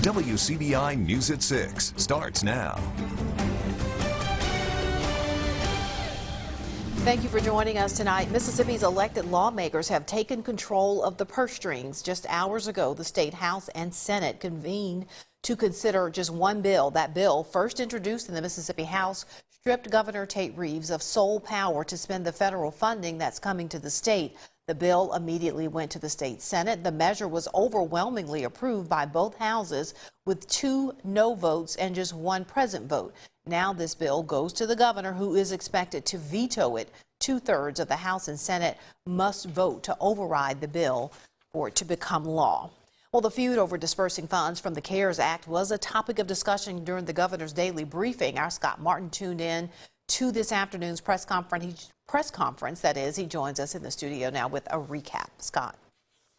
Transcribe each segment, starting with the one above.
WCBI News at 6 starts now. Thank you for joining us tonight. Mississippi's elected lawmakers have taken control of the purse strings. Just hours ago, the state House and Senate convened to consider just one bill. That bill, first introduced in the Mississippi House, stripped Governor Tate Reeves of sole power to spend the federal funding that's coming to the state. The bill immediately went to the state Senate. The measure was overwhelmingly approved by both houses with 2 no votes and just 1 present vote. Now this bill goes to the governor, who is expected to veto it. 2/3 of the House and Senate must vote to override the bill for it to become law. Well, the feud over dispersing funds from the CARES Act was a topic of discussion during the governor's daily briefing. Our Scott Martin tuned in to this afternoon's press conference. That is, he joins us in the studio now with a recap. Scott.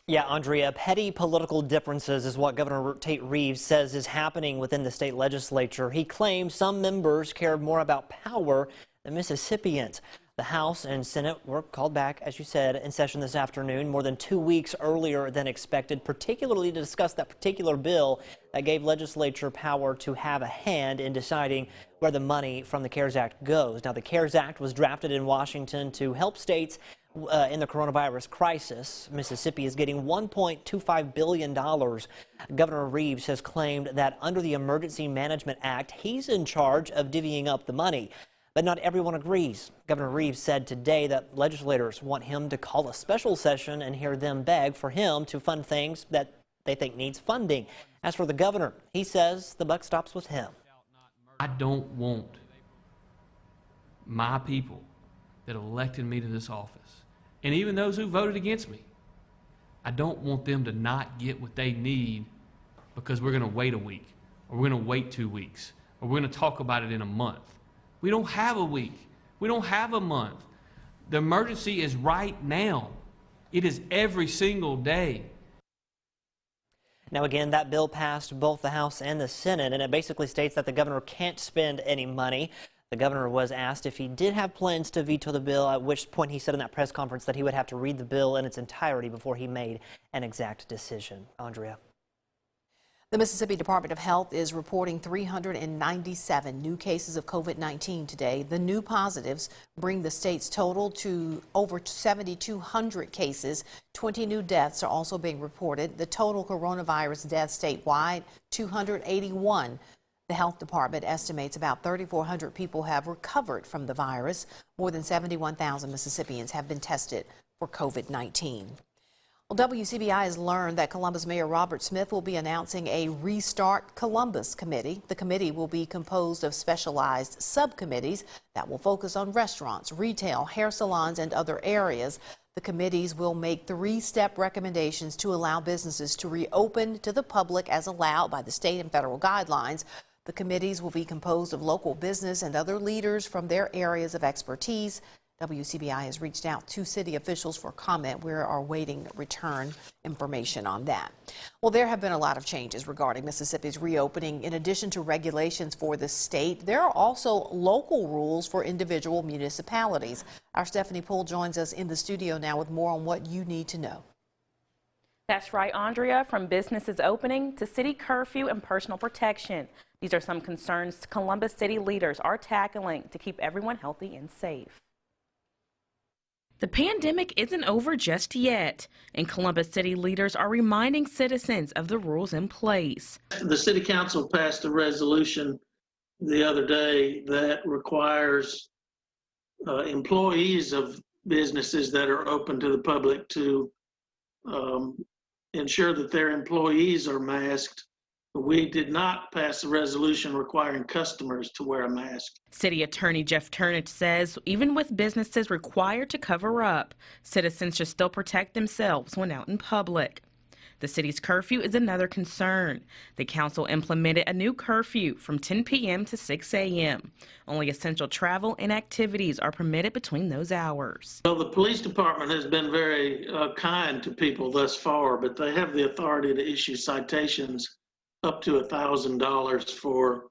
Yeah, Andrea, petty political differences is what Governor Tate Reeves says is happening within the state legislature. He claims some members cared more about power than Mississippians. The House and Senate were called back, as you said, in session this afternoon, more than 2 weeks earlier than expected, particularly to discuss that particular bill that gave legislature power to have a hand in deciding where the money from the CARES Act goes. Now, the CARES Act was drafted in Washington to help states in the coronavirus crisis. Mississippi is getting $1.25 billion. Governor Reeves has claimed that under the Emergency Management Act, he's in charge of divvying up the money. But not everyone agrees. Governor Reeves said today that legislators want him to call a special session and hear them beg for him to fund things that they think needs funding. As for the governor, he says the buck stops with him. I don't want my people that elected me to this office, and even those who voted against me, I don't want them to not get what they need because we're going to wait a week, or we're going to wait 2 weeks, or we're going to talk about it in a month. We don't have a week. We don't have a month. The emergency is right now. It is every single day. Now, again, that bill passed both the House and the Senate, and it basically states that the governor can't spend any money. The governor was asked if he did have plans to veto the bill, at which point he said in that press conference that he would have to read the bill in its entirety before he made an exact decision. Andrea. The Mississippi Department of Health is reporting 397 new cases of COVID-19 today. The new positives bring the state's total to over 7,200 cases. 20 new deaths are also being reported. The total coronavirus deaths statewide, 281. The health department estimates about 3,400 people have recovered from the virus. More than 71,000 Mississippians have been tested for COVID-19. Well, WCBI has learned that Columbus Mayor Robert Smith will be announcing a Restart Columbus committee. The committee will be composed of specialized subcommittees that will focus on restaurants, retail, hair salons, and other areas. The committees will make 3-step recommendations to allow businesses to reopen to the public as allowed by the state and federal guidelines. The committees will be composed of local business and other leaders from their areas of expertise. WCBI has reached out to city officials for comment. We are awaiting return information on that. Well, there have been a lot of changes regarding Mississippi's reopening. In addition to regulations for the state, there are also local rules for individual municipalities. Our Stephanie Poole joins us in the studio now with more on what you need to know. That's right, Andrea. From businesses opening to city curfew and personal protection. These are some concerns Columbus city leaders are tackling to keep everyone healthy and safe. The pandemic isn't over just yet, and Columbus city leaders are reminding citizens of the rules in place. The city council passed a resolution the other day that requires employees of businesses that are open to the public to ensure that their employees are masked. We did not pass a resolution requiring customers to wear a mask. City Attorney Jeff Turnage says even with businesses required to cover up, citizens should still protect themselves when out in public. The city's curfew is another concern. The council implemented a new curfew from 10 p.m. to 6 a.m. Only essential travel and activities are permitted between those hours. Well, the police department has been very kind to people thus far, but they have the authority to issue citations up to $1,000 for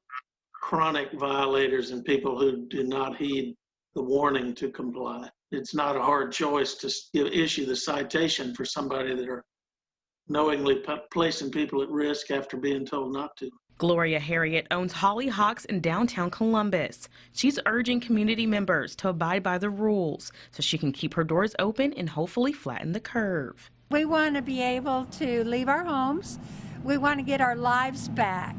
chronic violators and people who do not heed the warning to comply. It's not a hard choice to issue the citation for somebody that are knowingly placing people at risk after being told not to. Gloria HERRIOTT owns HOLLYHOCKS in downtown Columbus. She's urging community members to abide by the rules so she can keep her doors open and hopefully flatten the curve. We want to be able to leave our homes. We want to get our lives back.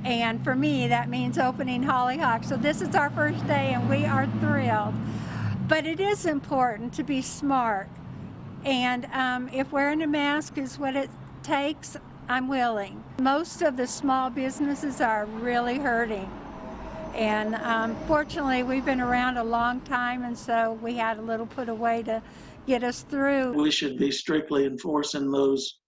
And for me, that means opening HOLLYHOCKS. So this is our first day and we are thrilled. But it is important to be smart. And if wearing a mask is what it takes, I'm willing. Most of the small businesses are really hurting. And fortunately, we've been around a long time, and so we had a little put away to get us through. We should be strictly enforcing those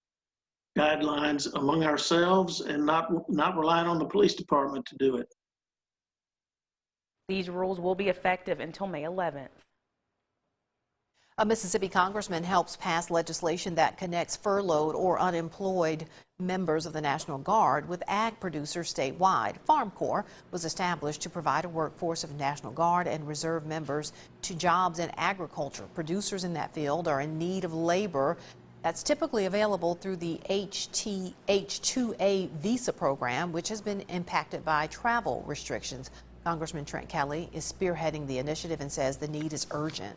guidelines among ourselves and not relying on the police department to do it. These rules will be effective until May 11th. A Mississippi congressman helps pass legislation that connects furloughed or unemployed members of the National Guard with ag producers statewide. Farm Corps was established to provide a workforce of National Guard and Reserve members to jobs in agriculture. Producers in that field are in need of labor that's typically available through the H-2A visa program, which has been impacted by travel restrictions. Congressman Trent Kelly is spearheading the initiative and says the need is urgent.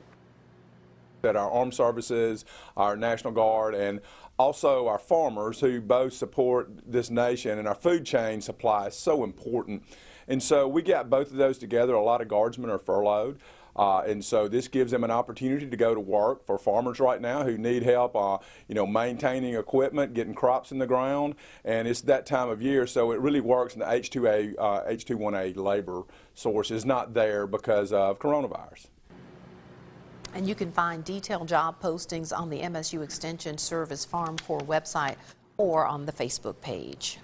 That our armed services, our National Guard, and also our farmers who both support this nation, and our food chain supply is so important. And so we got both of those together. A lot of guardsmen are furloughed. And so this gives them an opportunity to go to work for farmers right now who need help, maintaining equipment, getting crops in the ground. And it's that time of year, so it really works. And the H-2A labor source is not there because of coronavirus. And you can find detailed job postings on the MSU Extension Service Farm Corps website or on the Facebook page.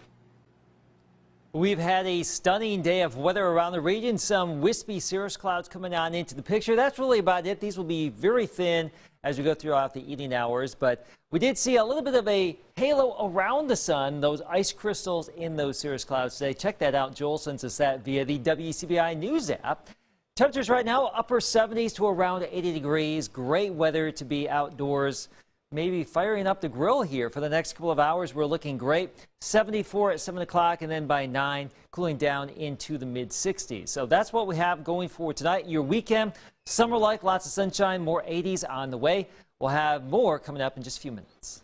We've had a stunning day of weather around the region. Some wispy cirrus clouds coming on into the picture. That's really about it. These will be very thin as we go throughout the evening hours. But we did see a little bit of a halo around the sun, those ice crystals in those cirrus clouds today. Check that out. Joel sends us that via the WCBI News app. Temperatures right now, upper 70s to around 80 degrees. Great weather to be outdoors. Maybe firing up the grill here for the next couple of hours. We're looking great. 74 at 7 o'clock, and then by 9, cooling down into the mid-60s. So that's what we have going forward tonight. Your weekend, summer-like, lots of sunshine, more 80s on the way. We'll have more coming up in just a few minutes.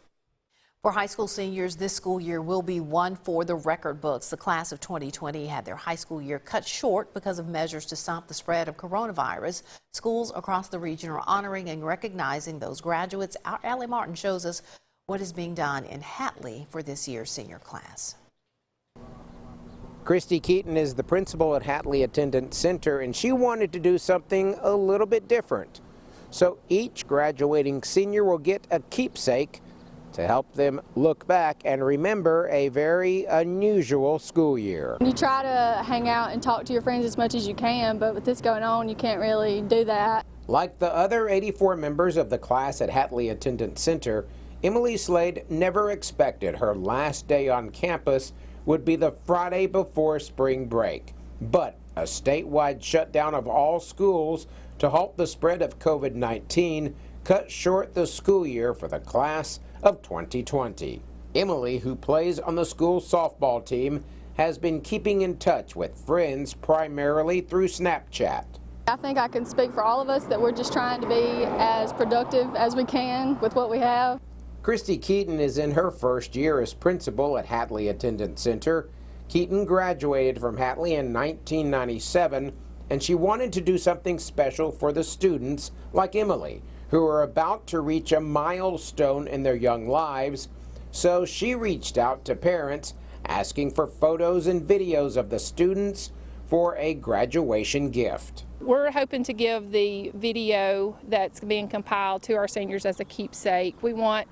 For high school seniors, this school year will be one for the record books. The class of 2020 had their high school year cut short because of measures to stop the spread of coronavirus. Schools across the region are honoring and recognizing those graduates. Our Allie Martin shows us what is being done in Hatley for this year's senior class. Christy Keaton is the principal at Hatley Attendance Center, and she wanted to do something a little bit different. So each graduating senior will get a keepsake to help them look back and remember a very unusual school year. You try to hang out and talk to your friends as much as you can, but with this going on, you can't really do that. Like the other 84 members of the class at Hatley Attendance Center, Emily Slade never expected her last day on campus would be the Friday before spring break. But a statewide shutdown of all schools to halt the spread of COVID-19 cut short the school year for the class of 2020. Emily, who plays on the school softball team, has been keeping in touch with friends primarily through Snapchat. I think I can speak for all of us that we're just trying to be as productive as we can with what we have. Christy Keaton is in her first year as principal at Hatley Attendance Center. Keaton graduated from Hatley in 1997, and she wanted to do something special for the students like Emily, who are about to reach a milestone in their young lives. So she reached out to parents asking for photos and videos of the students for a graduation gift. We're hoping to give the video that's being compiled to our seniors as a keepsake. We want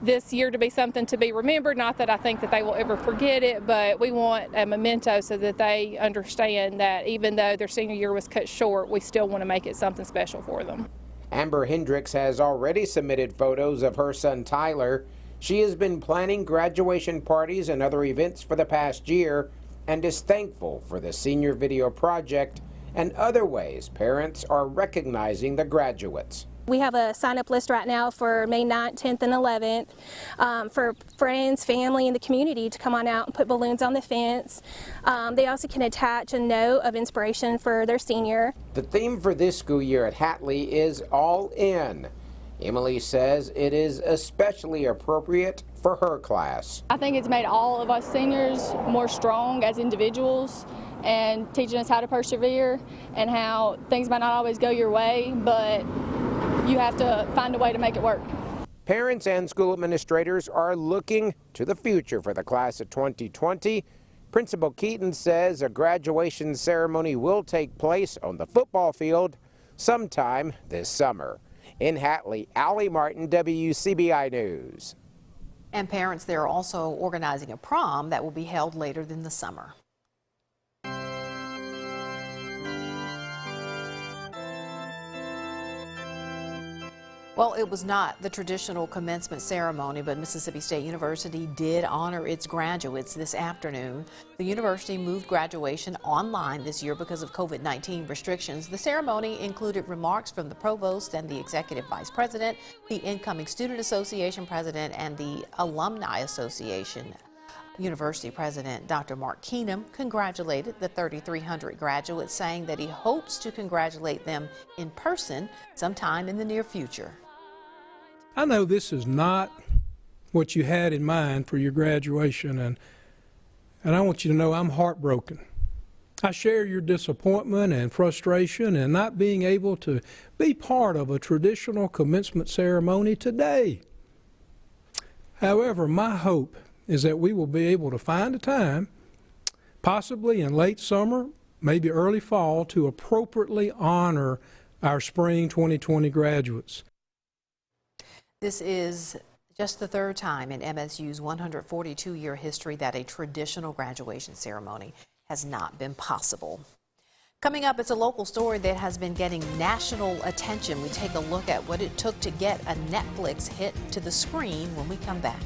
this year to be something to be remembered, not that I think that they will ever forget it, but we want a memento so that they understand that even though their senior year was cut short, we still want to make it something special for them. Amber HENDRIX has already submitted photos of her son Tyler. She has been planning graduation parties and other events for the past year and is thankful for the senior video project and other ways parents are recognizing the graduates. We have a sign-up list right now for May 9th, 10th, and 11th for friends, family, and the community to come on out and put balloons on the fence. They also can attach a note of inspiration for their senior. The theme for this school year at Hatley is All In. Emily says it is especially appropriate for her class. I think it's made all of us seniors more strong as individuals and teaching us how to persevere and how things might not always go your way, but you have to find a way to make it work. Parents and school administrators are looking to the future for the class of 2020. Principal Keaton says a graduation ceremony will take place on the football field sometime this summer. In Hatley, Allie Martin, WCBI News. And parents there are also organizing a prom that will be held later in the summer. Well, it was not the traditional commencement ceremony, but Mississippi State University did honor its graduates this afternoon. The university moved graduation online this year because of COVID-19 restrictions. The ceremony included remarks from the provost and the executive vice president, the incoming student association president, and the alumni association. University President Dr. Mark Keenum congratulated the 3,300 graduates, saying that he hopes to congratulate them in person sometime in the near future. I know this is not what you had in mind for your graduation, and I want you to know I'm heartbroken. I share your disappointment and frustration in not being able to be part of a traditional commencement ceremony today. However, my hope is that we will be able to find a time, possibly in late summer, maybe early fall, to appropriately honor our spring 2020 graduates. This is just the third time in MSU's 142-year history that a traditional graduation ceremony has not been possible. Coming up, it's a local story that has been getting national attention. We take a look at what it took to get a Netflix hit to the screen when we come back.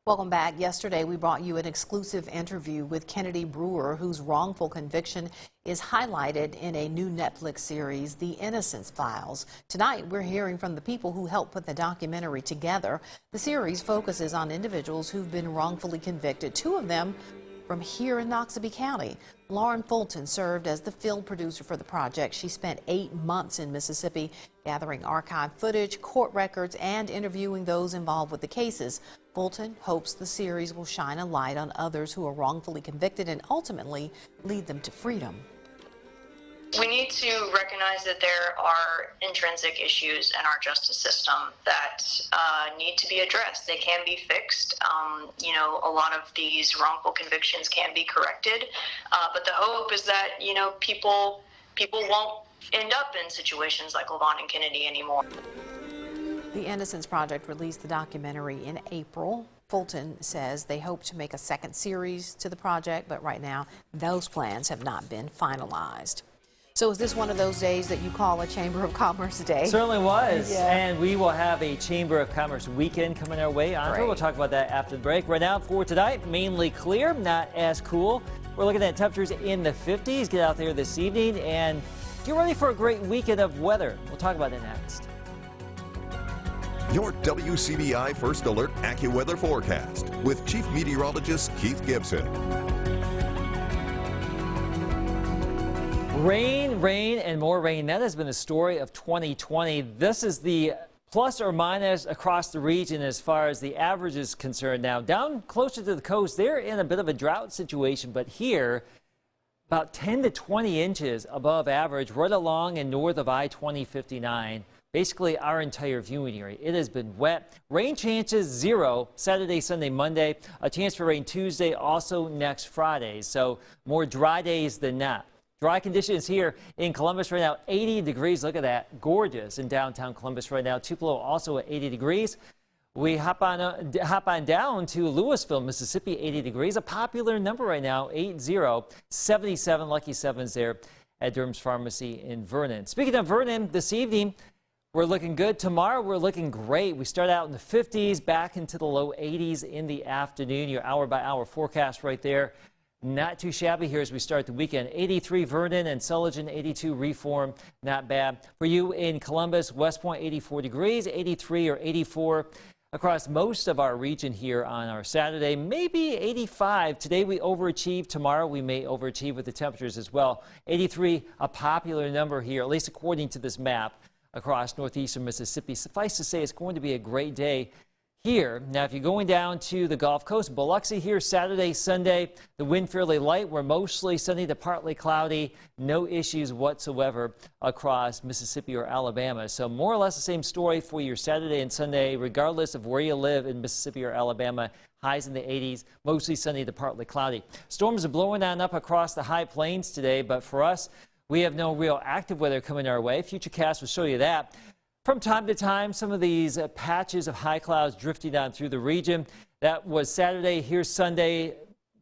Welcome back. Yesterday, we brought you an exclusive interview with Kennedy Brewer, whose wrongful conviction is highlighted in a new Netflix series, The Innocence Files. Tonight, we're hearing from the people who helped put the documentary together. The series focuses on individuals who've been wrongfully convicted, two of them from here in Wcbi County. Lauren Fulton served as the field producer for the project. She spent 8 months in Mississippi gathering archive footage, court records, and interviewing those involved with the cases. Fulton hopes the series will shine a light on others who are wrongfully convicted and ultimately lead them to freedom. We need to recognize that there are intrinsic issues in our justice system that need to be addressed. They can be fixed. A lot of these wrongful convictions can be corrected, but the hope is that people won't end up in situations like LaVon and Kennedy anymore. The Innocence Project released the documentary in April. Fulton says they hope to make a second series to the project, but right now those plans have not been finalized. So is this one of those days that you call a Chamber of Commerce day? Certainly was. Yeah. And we will have a Chamber of Commerce weekend coming our way. Andre, we'll talk about that after the break. Right now for tonight, mainly clear, not as cool. We're looking at temperatures in the 50s. Get out there this evening and get ready for a great weekend of weather. We'll talk about it next. Your WCBI First Alert AccuWeather forecast with Chief Meteorologist Keith Gibson. Rain, rain, and more rain. That has been the story of 2020. This is the plus or minus across the region as far as the average is concerned. Now, down closer to the coast, they're in a bit of a drought situation, but here, about 10 to 20 inches above average right along and north of I-2059. Basically, our entire viewing area. It has been wet. Rain chances 0 Saturday, Sunday, Monday. A chance for rain Tuesday, also next Friday. So more dry days than not. Dry conditions here in Columbus right now, 80 degrees. Look at that. Gorgeous in downtown Columbus right now. Tupelo also at 80 degrees. We hop on down to Louisville, Mississippi, 80 degrees. A popular number right now, 80. 77 lucky sevens there at Durham's Pharmacy in Vernon. Speaking of Vernon, this evening, we're looking good. Tomorrow, we're looking great. We start out in the 50s, back into the low 80s in the afternoon. Your hour-by-hour forecast right there. not too shabby here as we start the weekend. 83 Vernon and Sullivan, 82 Reform, not bad. For you in Columbus, West Point 84 degrees, 83 or 84 across most of our region here on our Saturday, maybe 85. Today we overachieve. Tomorrow we may overachieve with the temperatures as well. 83, a popular number here, at least according to this map, across northeastern Mississippi. Suffice to say, it's going to be a great day here. Now, if you're going down to the Gulf Coast, Biloxi here Saturday, Sunday, the wind fairly light. We're mostly sunny to partly cloudy. No issues whatsoever across Mississippi or Alabama. So more or less the same story for your Saturday and Sunday, regardless of where you live in Mississippi or Alabama. Highs in the 80s, mostly sunny to partly cloudy. Storms are blowing on up across the high plains today, but for us, we have no real active weather coming our way. Futurecast will show you that. From time to time, some of these patches of high clouds drifting down through the region. That was Saturday. Here's Sunday.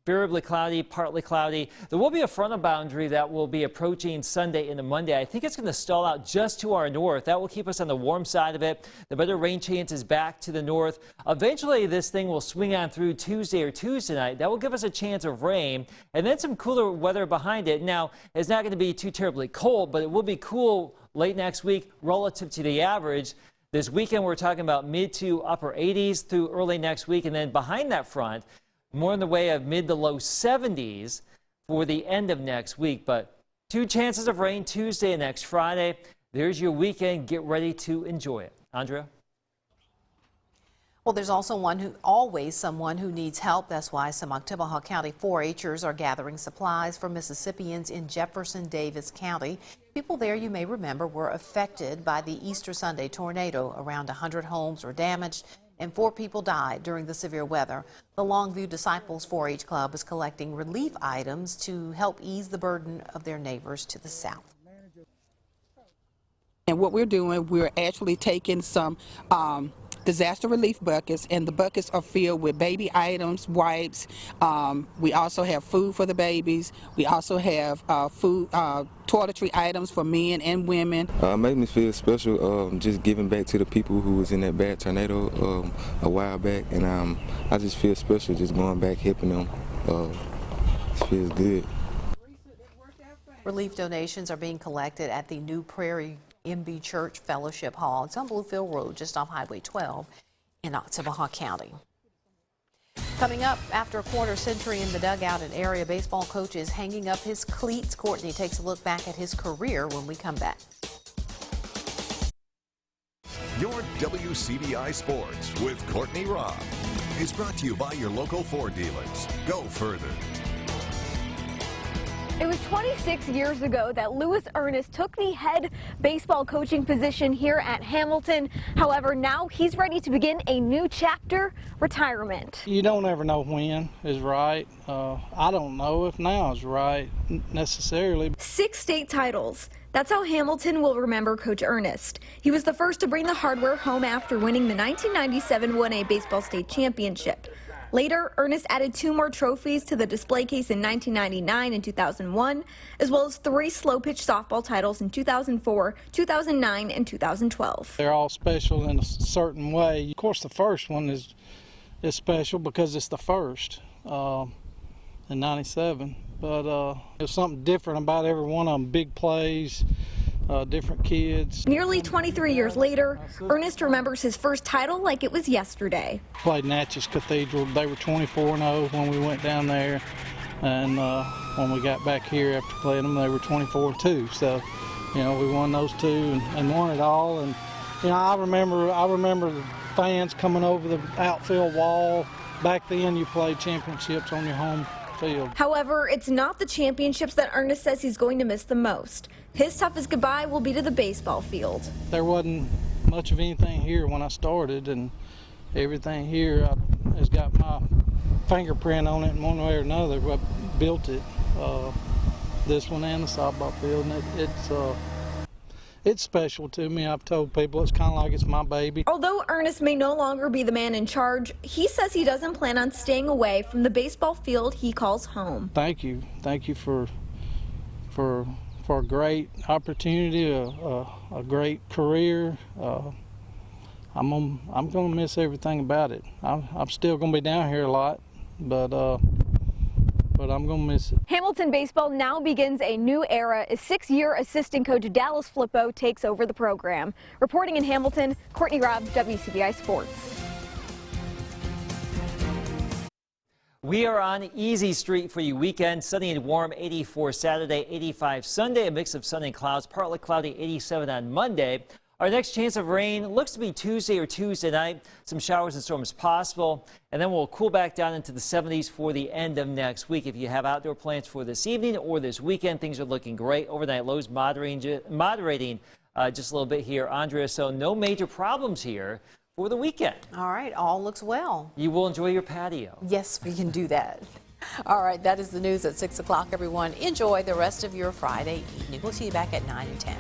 Variably cloudy, partly cloudy. There will be a frontal boundary that will be approaching Sunday into Monday. I think it's going to stall out just to our north. That will keep us on the warm side of it. The better rain chance is back to the north. Eventually, this thing will swing on through Tuesday or Tuesday night. That will give us a chance of rain and then some cooler weather behind it. Now, it's not going to be too terribly cold, but it will be cool late next week relative to the average. This weekend, we're talking about mid to upper 80s through early next week. And then behind that front, more in the way of mid to low 70s for the end of next week. But 2 chances of rain Tuesday and next Friday. There's your weekend. Get ready to enjoy it. Andrea? Well, there's also always someone who needs help. That's why some Oktibbeha County 4-H'ers are gathering supplies for Mississippians in Jefferson Davis County. People there, you may remember, were affected by the Easter Sunday tornado. Around 100 homes were damaged and 4 people died during the severe weather. The Longview Disciples 4-H Club is collecting relief items to help ease the burden of their neighbors to the south. And what we're doing, we're actually taking some disaster relief buckets, and the buckets are filled with baby items, wipes. We also have food for the babies. We also have food, toiletry items for men and women. It made me feel special, just giving back to the people who was in that bad tornado a while back, and I just feel special just going back helping them. It feels good. Relief donations are being collected at the New Prairie MB Church Fellowship Hall. It's on Bluefield Road, just off Highway 12 in Oktibbeha County. Coming up, after a quarter century in the dugout, an area baseball coach is hanging up his cleats. Courtney takes a look back at his career when we come back. Your WCBI Sports with Courtney Robb is brought to you by your local Ford dealers. Go further. It was 26 years ago that Lewis Ernest took the head baseball coaching position here at Hamilton. However, now he's ready to begin a new chapter, retirement. You don't ever know when is right. I don't know if now is right necessarily. 6 state titles. That's how Hamilton will remember Coach Ernest. He was the first to bring the hardware home after winning the 1997 1A Baseball State Championship. Later, Ernest added 2 more trophies to the display case in 1999 and 2001, as well as 3 slow-pitch softball titles in 2004, 2009, and 2012. They're all special in a certain way. Of course, the first one is special because it's the first in 97. But there's something different about every one of them. Big plays, different kids. Nearly 23 years later, Ernest remembers his first title like it was yesterday. Played Natchez Cathedral. They were 24-0 when we went down there, and when we got back here after playing them, they were 24-2. So, you know, we won those 2 and won it all. And you know, I remember the fans coming over the outfield wall. Back then, you played championships on your home field. However, it's not the championships that Ernest says he's going to miss the most. His toughest goodbye will be to the baseball field. There wasn't much of anything here when I started, and everything here has got my fingerprint on it in one way or another. I built it, this one and the softball field, and it's special to me. I've told people it's kind of like it's my baby. Although Ernest may no longer be the man in charge, he says he doesn't plan on staying away from the baseball field he calls home. Thank you for a great opportunity, a great career. I'm gonna miss everything about it. I'm still gonna be down here a lot, but but I'm going to miss it. Hamilton baseball now begins a new era as 6-year assistant coach Dallas Flippo takes over the program. Reporting in Hamilton, Courtney Robb, WCBI Sports. We are on Easy Street for you weekend. Sunny and warm, 84 Saturday, 85 Sunday. A mix of sun and clouds, partly cloudy, 87 on Monday. Our next chance of rain looks to be Tuesday or Tuesday night. Some showers and storms possible. And then we'll cool back down into the 70s for the end of next week. If you have outdoor plans for this evening or this weekend, things are looking great. Overnight lows moderating just a little bit here, Andrea. So no major problems here for the weekend. All right, all looks well. You will enjoy your patio. Yes, we can do that. All right, that is the news at 6 o'clock, everyone. Enjoy the rest of your Friday evening. We'll see you back at 9 and 10.